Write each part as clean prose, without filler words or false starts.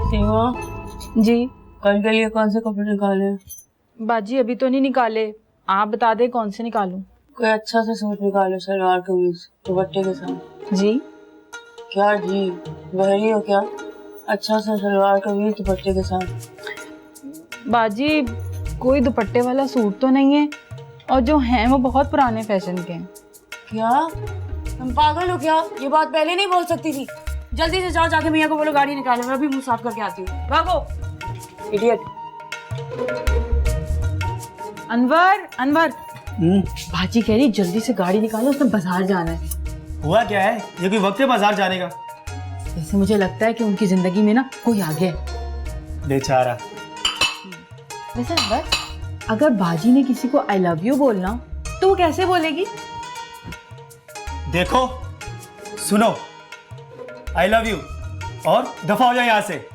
सीमा जी कल के लिए कौन से कपड़े निकाले? बाजी अभी तो नहीं निकाले, आप बता दें कौन से निकालूं? कोई अच्छा सा सूट निकालो, सलवार कमीज दुपट्टे के साथ। जी क्या जी बहरी हो क्या? अच्छा सा सलवार कमीज दुपट्टे के साथ। बाजी कोई दुपट्टे वाला सूट तो नहीं है, और जो हैं वो बहुत पुराने फैशन के हैं। क्या तुम पागल हो क्या? ये बात पहले नहीं बोल सकती थी। जल्दी से जाओ, जाके भैया को बोलो गाड़ी निकाले, मैं अभी मुंह साफ करके आती हूँ। भागो इडियट। अनवर अनवर बाजी कह रही जल्दी से गाड़ी निकालो, उसने बाजार जाना है। हुआ क्या है? ये कोई वक्त है बाजार जाने का? जैसे मुझे लगता है कि उनकी जिंदगी में ना कोई आ गया है। बेचारा। वैसे अनवर, अगर बाजी ने किसी को आई लव यू बोलना तो वो कैसे बोलेगी? देखो सुनो, आई लव यू और दफा हो जाए यहाँ से।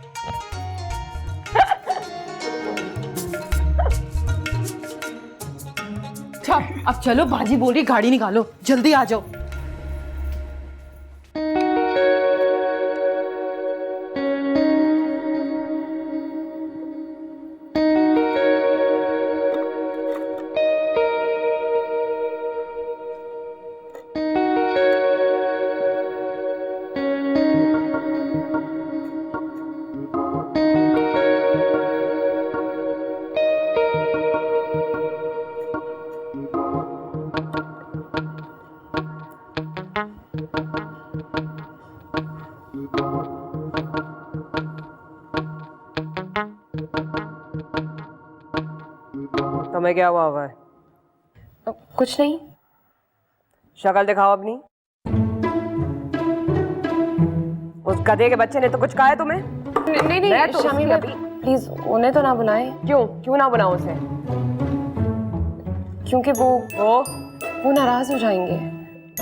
अच्छा अब चलो, बाजी बोल रही गाड़ी निकालो, जल्दी आ जाओ। तुम्हें क्या हुआ है? कुछ नहीं। शक्ल दिखाओ अपनी। उस गधे के बच्चे ने तो कुछ कहा है तुम्हें? नहीं नहीं तो शामी भाभी प्लीज उन्हें तो ना बुलाएं। क्यों ना बुलाऊं उसे? क्योंकि वो नाराज हो जाएंगे।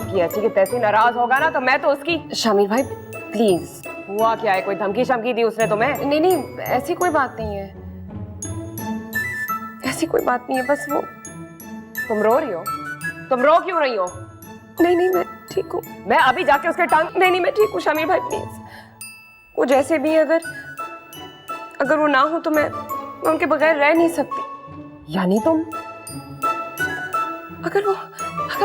कि ऐसी की तैसी नाराज होगा ना तो मैं तो उसकी। शामिर भाई प्लीज। हुआ क्या है? कोई धमकी शमकी दी उसने तुम्हें? नहीं नहीं ऐसी कोई बात नहीं है, ऐसी कोई बात नहीं है, बस वो। तुम रो रही हो? तुम रो क्यों रही हो? नहीं नहीं मैं ठीक हूँ। मैं अभी जाके उसके टांग। नहीं मैं ठीक हूँ शामिर भाई प्लीज। वो जैसे भी है, अगर वो ना हो तो मैं उनके बगैर रह नहीं सकती। यानी तुम? अगर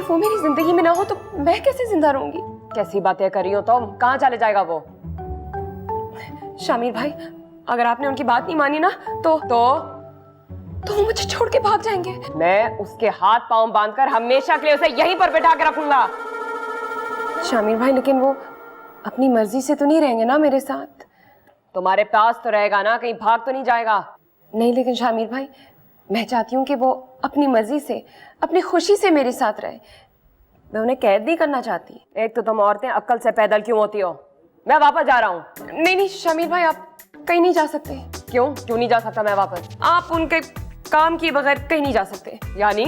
वो मेरी जिंदगी में ना हो तो मैं कैसे जिंदा रहूंगी? कैसी बातें कर रही हो तुम? कहाँ चले जाएगा वो? शामिर भाई अगर आपने उनकी बात नहीं मानी ना तो वो मुझे छोड़ के भाग जाएंगे। मैं उसके हाथ पांव बांधकर हमेशा के लिए उसे यहीं पर बिठा के रखूंगा। शामिर भाई लेकिन वो अपनी मर्जी से तो नहीं रहेंगे ना मेरे साथ? तुम्हारे पास तो रहेगा ना, कहीं भाग तो नहीं जाएगा? नहीं लेकिन शामिर भाई मैं चाहती हूँ कि वो अपनी मर्जी से, अपनी खुशी से मेरे साथ रहे। मैं उन्हें कैद नहीं करना चाहती। एक तो तुम औरतें अक्ल से पैदल क्यों होती हो? मैं वापस जा रहा हूँ। नहीं शामिर भाई आप कहीं नहीं जा सकते। क्यों नहीं जा सकता मैं वापस? आप उनके काम किए बगैर कहीं नहीं जा सकते। यानी?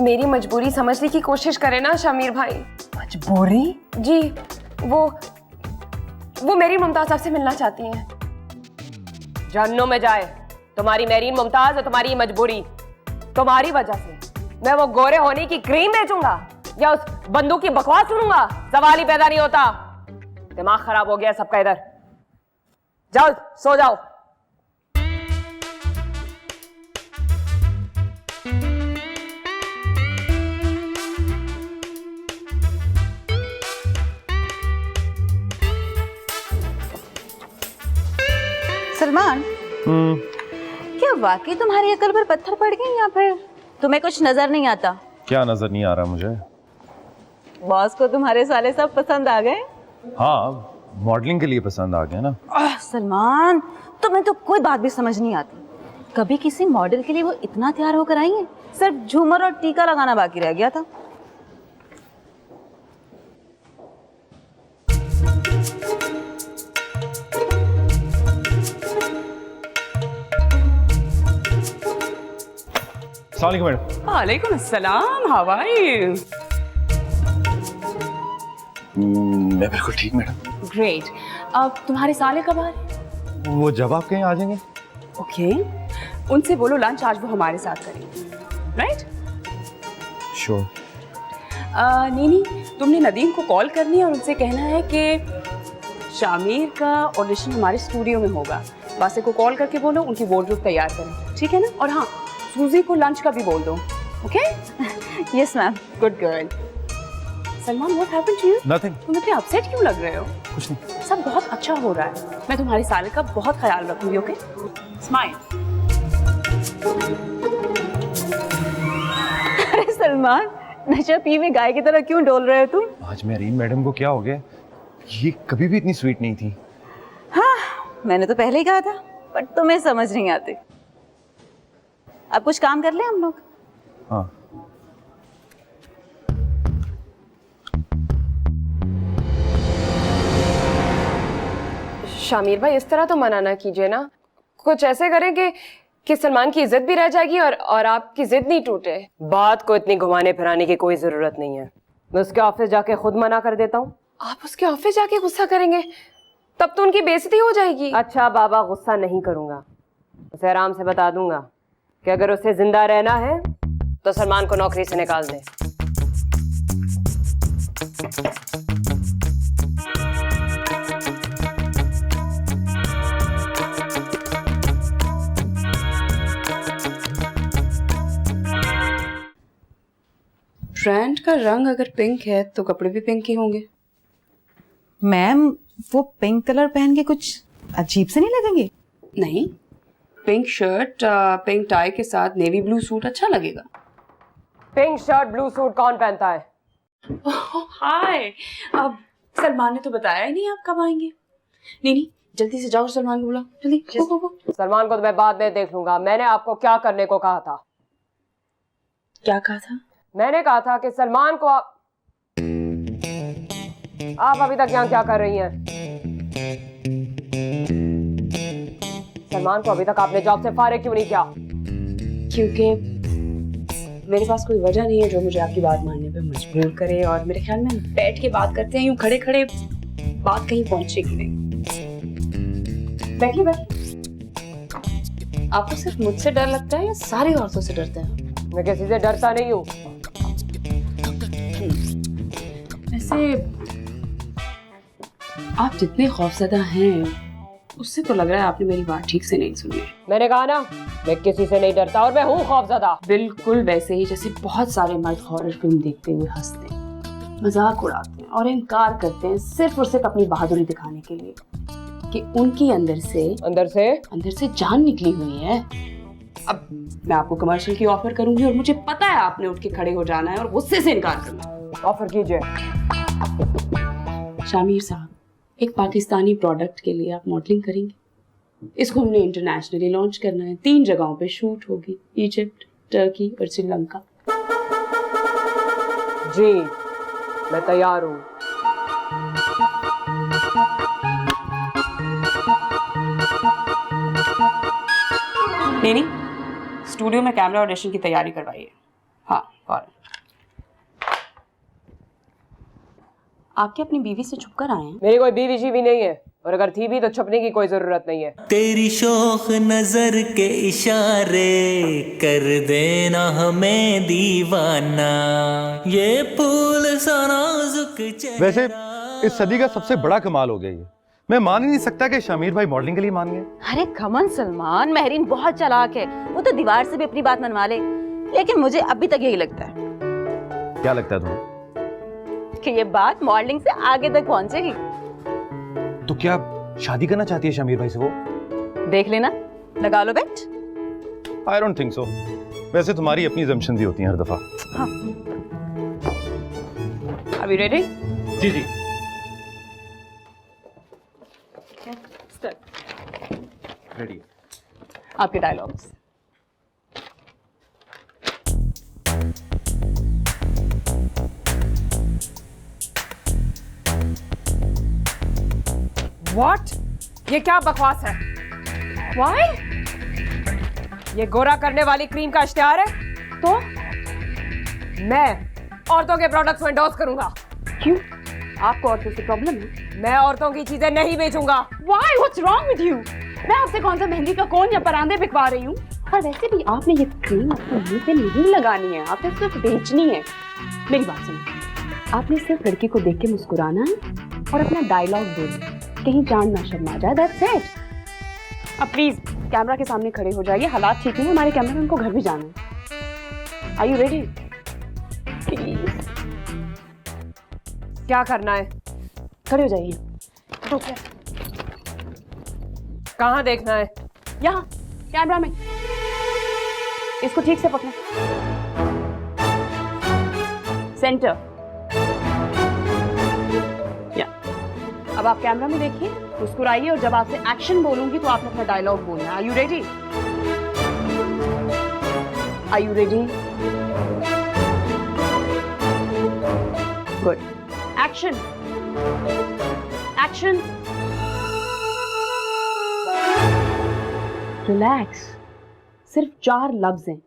मेरी मजबूरी समझने की कोशिश करें ना शामिर भाई। मजबूरी? जी वो मेरी मुमताज साहब से मिलना चाहती हैं। जन्नों में जाए तुम्हारी मेरीन मुमताज और तुम्हारी मजबूरी। तुम्हारी वजह से मैं वो गोरे होने की क्रीम बेचूंगा या उस बंदूक की बकवास सुनूंगा? सवाल ही पैदा नहीं होता। दिमाग खराब हो गया सबका। इधर जाओ, सो जाओ। सलमान, क्या वाकई तुम्हारी अकल पर पत्थर पड़ गए या फिर तुम्हें कुछ नजर नहीं आता? क्या नजर नहीं आ रहा मुझे? बॉस को तुम्हारे साले सब पसंद आ गए? हाँ, मॉडलिंग के लिए पसंद आ गया ना। सलमान, तुम्हें तो कोई बात भी समझ नहीं आती। कभी किसी मॉडल के लिए वो इतना तैयार होकर आई है, सिर्फ झूमर और टीका लगाना बाकी रह गया था। अस्सलामुअलैकुम मैडम। वालेकुम अस्सलाम, हाउ आर यू? मैं बिल्कुल ठीक मैडम। ग्रेट। अब तुम्हारे साले कब आ रहे? वो जब आप कहीं आ जाएंगे। ओके, उनसे बोलो लंच आज वो हमारे साथ करेंगे, राइट? श्योर। नीनी, तुमने नदीम को कॉल करनी है और उनसे कहना है कि शामिर का ऑडिशन हमारे स्टूडियो में होगा। वासे को कॉल करके बोलो उनकी वार्डरोब तैयार करें, ठीक है ना? और हाँ, सूजी को लंच का भी बोल दो। Okay? Yes ma'am. Good girl. Salman, what happened to you? Nothing. तुम इतने अपसेट क्यों लग रहे हो? कुछ नहीं। सब बहुत अच्छा हो रहा है। मैं तुम्हारी साले का बहुत ख्याल रखूंगी। ओके? स्माइल। अरे सलमान, नशा पी में गाय की तरह क्यों डोल रहे हो तुम? आज मेरीन मैडम को क्या हो गया? ये कभी भी इतनी स्वीट नहीं थी। हाँ, मैंने तो पहले ही कहा था, बट तुम्हें समझ नहीं आती। अब कुछ काम कर ले हम लोग। हाँ। शामिर भाई, इस तरह तो मना ना कीजिए ना। कुछ ऐसे करें कि सलमान की इज्जत भी रह जाएगी और आपकी जिद नहीं टूटे। बात को इतनी घुमाने फिराने की कोई जरूरत नहीं है। मैं उसके ऑफिस जाके खुद मना कर देता हूँ। आप उसके ऑफिस जाके गुस्सा करेंगे तब तो उनकी बेइज्जती हो जाएगी। अच्छा बाबा, गुस्सा नहीं करूंगा। उसे आराम से बता दूंगा कि अगर उसे जिंदा रहना है तो सलमान को नौकरी से निकाल दे। ब्रांड का रंग अगर पिंक है तो कपड़े भी पिंक ही होंगे। मैम, वो पिंक कलर पहन के कुछ अजीब से नहीं लगेंगे? नहीं, पिंक शर्ट पिंक टाई के साथ नेवी ब्लू सूट अच्छा लगेगा। पिंक शर्ट ब्लू सूट कौन पहनता है? हाय, अब सलमान ने तो बताया ही नहीं आप कब आएंगे। नहीं, जल्दी से जाओ, सलमान को बुलाओ, जल्दी। गो। सलमान को तो मैं बाद में देख लूंगा। मैंने आपको क्या करने को कहा था? क्या कहा था? मैंने कहा था कि सलमान को आप अभी तक यहाँ क्या कर रही हैं? सलमान को अभी तक आपने जॉब से फारिग क्यों नहीं किया? क्योंकि मेरे पास कोई वजह नहीं है जो मुझे आपकी बात मानने पे मजबूर करे, और मेरे ख्याल में बैठ के बात करते हैं यूं खड़े खड़े, बात कहीं पहुंचेगी नहीं। बैठिए। आपको सिर्फ मुझसे डर लगता है या सारी औरतों से डरते हैं? मैं किसी से डरता नहीं हूँ। वैसे आप जितने खौफजदा हैं उससे तो लग रहा है आपने मेरी बात ठीक से नहीं सुनी है। मैंने कहा ना, मैं किसी से नहीं डरता और मैं हूँ खौफजदा। बिल्कुल वैसे ही जैसे बहुत सारे मर्द हॉरर फिल्म देखते हुए हंसते हैं, मजाक उड़ाते हैं और इनकार करते हैं सिर्फ और सिर्फ अपनी बहादुरी दिखाने के लिए कि उनकी अंदर से जान निकली हुई है। अब मैं आपको कमर्शियल की ऑफर करूंगी और मुझे पता है आपने उठ के खड़े हो जाना है और गुस्से से इनकार करना। ऑफर कीजिए। शामिर साहब, एक पाकिस्तानी प्रोडक्ट के लिए आप मॉडलिंग करेंगे। इसको हमने इंटरनेशनली लॉन्च करना है। 3 जगहों पे शूट होगी, इजिप्ट, टर्की और श्रीलंका। जी, मैं तैयार हूँ। नहीं, स्टूडियो में कैमरा ऑडिशन की तैयारी करवाइए। हाँ, फौरन। आपके अपनी बीवी से छुप कर आए हैं? मेरी कोई बीवी शीवी नहीं है, और अगर थी भी तो छुपने की कोई जरूरत नहीं है। तेरी शोख नजर के इशारे कर देना हमें दीवाना, ये फूल सा नाजुक चेहरा। वैसे इस सदी का सबसे बड़ा कमाल हो गया ये। मैं मान ही नहीं सकता कि शामिर भाई मॉडलिंग के लिए मान गए। अरे कमन सलमान, मेहरीन बहुत चालाक है। वो तो दीवार से भी अपनी बात मनवा ले, लेकिन मुझे अभी तक यही लगता है क्या लगता है तुम्हें? कि ये बात मॉडलिंग से आगे तक पहुंचेगी। तो क्या शादी करना चाहती है शामिर भाई से वो? देख लेना, लगा लो बेट। I don't think so. वैसे तुम्हारी अपनी assumptions ही होती हैं हर दफा। हाँ। Are you ready? जी जी। रेडी। आपके डायलॉग्स। What? ये क्या बकवास है? Why? ये गोरा करने वाली क्रीम का इश्तिहार है? तो मैं औरतों के प्रोडक्ट्स को एंडोर्स करूंगा। क्यों? आपको औरतों से प्रॉब्लम है? मैं औरतों की चीजें नहीं बेचूंगा। Why? What's wrong with you? मैं आपसे कौन सा मेहंदी का कोन या परांदे बिकवा रही हूँ? और वैसे भी आपने ये क्रीम अपने मुंह पे नहीं लगानी है, आपने सिर्फ बेचनी है। मेरी बात सुनो, आपने सिर्फ लड़की को देख के मुस्कुराना है और अपना डायलॉग बोलना कहीं जान ना शर्मा जाए, दैट्स इट। अब प्लीज कैमरा के सामने खड़े हो जाइए, हालात ठीक नहीं है, हमारे कैमरामैन को घर भी जाना है। Are you ready? प्लीज। क्या करना है? खड़े हो जाइए। कहाँ देखना है? यहाँ कैमरा में, इसको ठीक से पकड़ो, सेंटर। या अब आप कैमरा में देखिए, मुस्कुराइए और जब आपसे एक्शन बोलूंगी तो आपने अपना डायलॉग बोलना है। Are you ready? Are you ready? Good. Action, action. Relax, सिर्फ 4 लफ्ज हैं,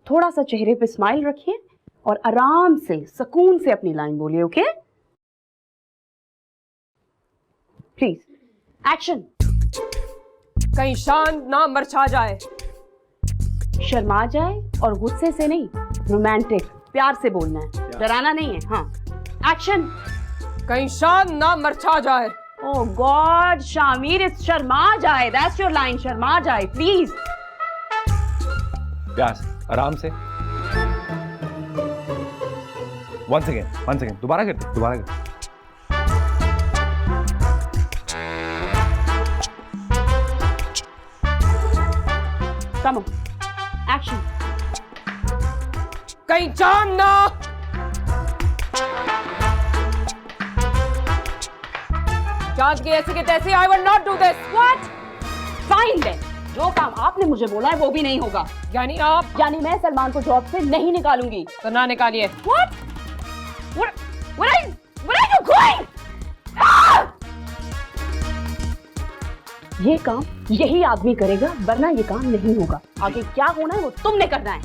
थोड़ा सा चेहरे पे स्माइल रखिए और आराम से सुकून से अपनी लाइन बोलिए। Okay, please action. कहीं शान ना मरछा जाए। शर्मा जाए और गुस्से से नहीं, रोमांटिक प्यार से बोलना है, डराना नहीं है। हाँ, एक्शन। कहीं शान ना मरछा जाए। Oh God, Shamir, it's Sharma जाए। That's your line, शर्मा जाए, please. प्यास, आराम से। Once again, दोबारा करते। Come on, action. कहीं जान ना। चांद की ऐसी के तैसी। I will not do this. What? Fine then. जो काम आपने मुझे बोला है वो भी नहीं होगा। यानी आप? यानी मैं सलमान को जॉब से नहीं निकालूंगी। तो ना निकालिए। What? Where are you going? ये काम यही आदमी करेगा, वरना ये काम नहीं होगा। आगे क्या होना है वो तुमने करना है।